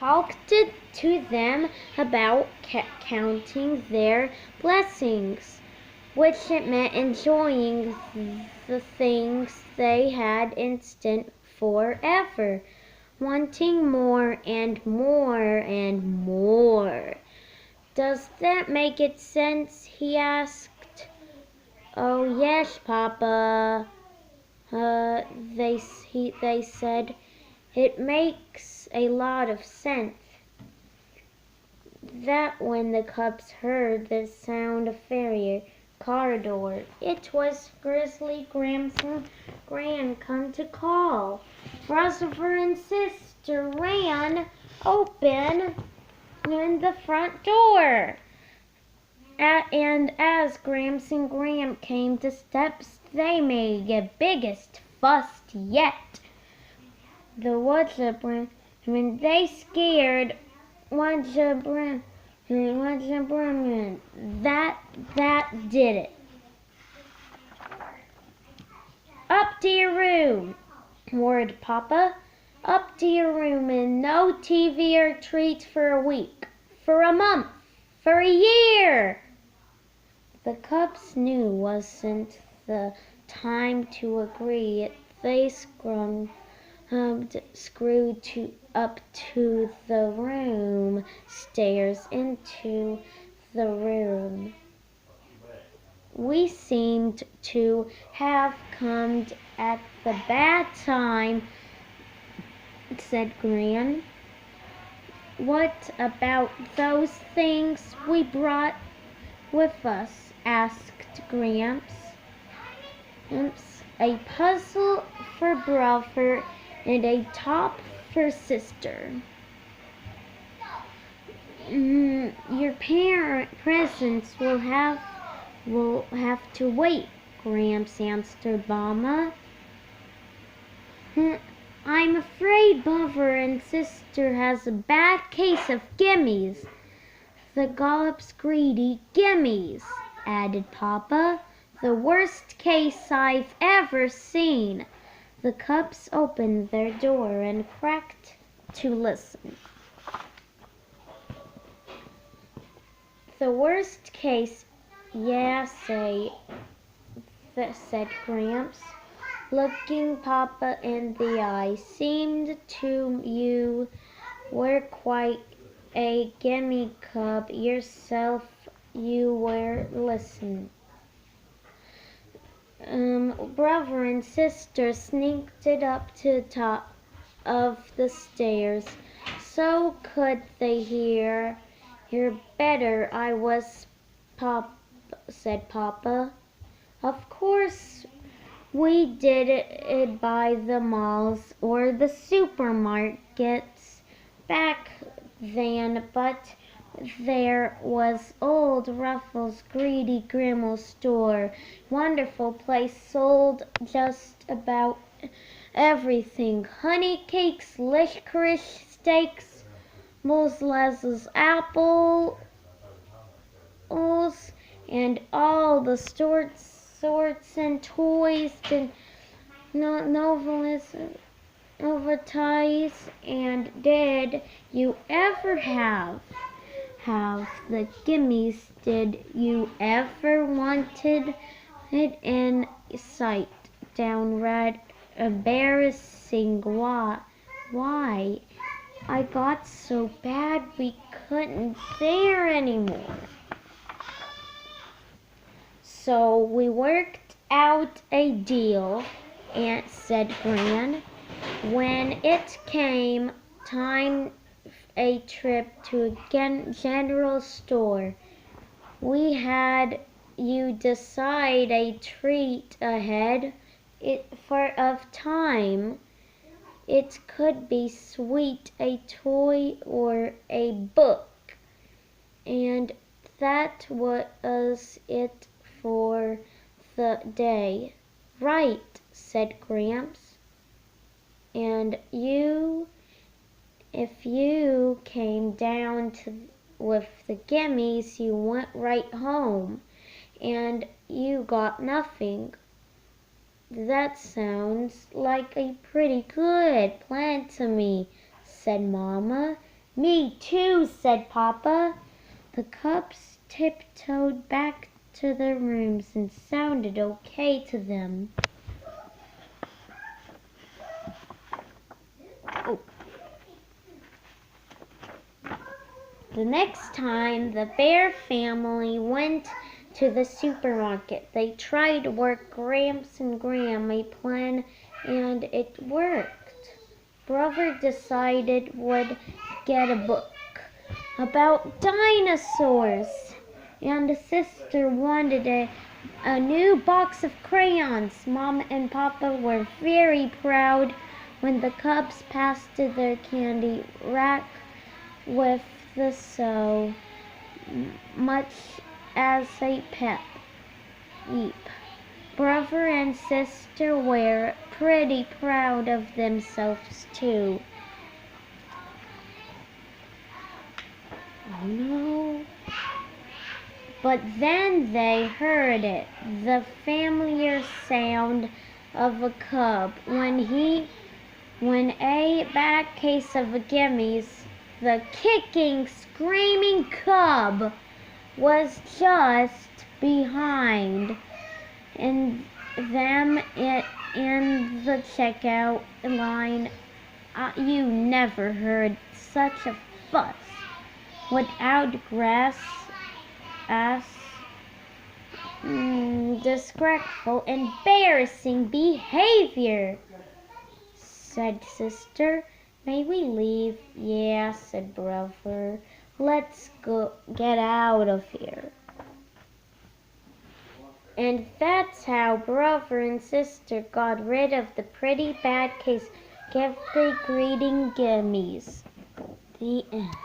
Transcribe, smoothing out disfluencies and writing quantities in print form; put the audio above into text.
talked to them about counting their blessings, which it meant enjoying the things they had instant forever, wanting more and more and more. Does that make it sense? He asked. Oh, yes, Papa, they said. It makes a lot of sense. That when the cubs heard the sound of fairy corridor, it was Grizzly Gramps and Gran come to call. Brother and sister ran open in the front door. And as Gramps and Gram came to steps, they made the biggest fuss yet. The woodchopper, when they scared woodchopper, that did it. Up to your room, roared Papa. Up to your room and no TV or treats for a week, for a month, for a year. The cubs knew wasn't the time to agree. They screwed up to the room stairs into the room. We seemed to have come at the bad time, said Gran. What about those things we brought with us? Asked Gramps. A puzzle for brother and a top for sister. Your parent presents will have to wait, Gramps answered Mama. I'm afraid brother and sister has a bad case of gimmies. The Gollop's greedy gimmies, added Papa. The worst case I've ever seen. The cubs opened their door and cracked to listen. The worst case, yeah, said Gramps, looking Papa in the eye. Seemed to you were quite a gimme cub yourself. You were listening. Brother and sister sneaked it up to the top of the stairs. So could they hear better. I was, said Papa. Of course we did it by the malls or the supermarkets back then, but there was old Ruffles' greedy Grimmel store. Wonderful place, sold just about everything. Honey cakes, licorice steaks, molasses apples, and all the sorts and toys and novels advertise. And did you ever have the gimmies? Did you ever wanted it in sight? Downright embarrassing. Why? I got so bad we couldn't bear anymore. So we worked out a deal, Aunt said Gran. When it came time a trip to a general store, we had you decide a treat ahead of time. It could be sweet, a toy, or a book. And that was it for the day. Right, said Gramps. And if you came down with the gimmies, you went right home, and you got nothing. That sounds like a pretty good plan to me, said Mama. Me too, said Papa. The cubs tiptoed back to their rooms and sounded okay to them. Oh. The next time the bear family went to the supermarket, they tried to work Gramps and Grandma plan, and it worked. Brother decided would get a book about dinosaurs, and sister wanted a new box of crayons. Mom and Papa were very proud when the cubs passed to their candy rack with the so much as a pep. Eep. Brother and sister were pretty proud of themselves too. Oh no. But then they heard it, the familiar sound of a cub. When a bad case of gimmies, the kicking, screaming cub was just behind and them in the checkout line. You never heard such a fuss without grass as disgraceful, embarrassing behavior, said sister. May we leave? Yeah, said brother. Let's go get out of here. And that's how brother and sister got rid of the pretty bad case. Give the greeting gimmies. The end.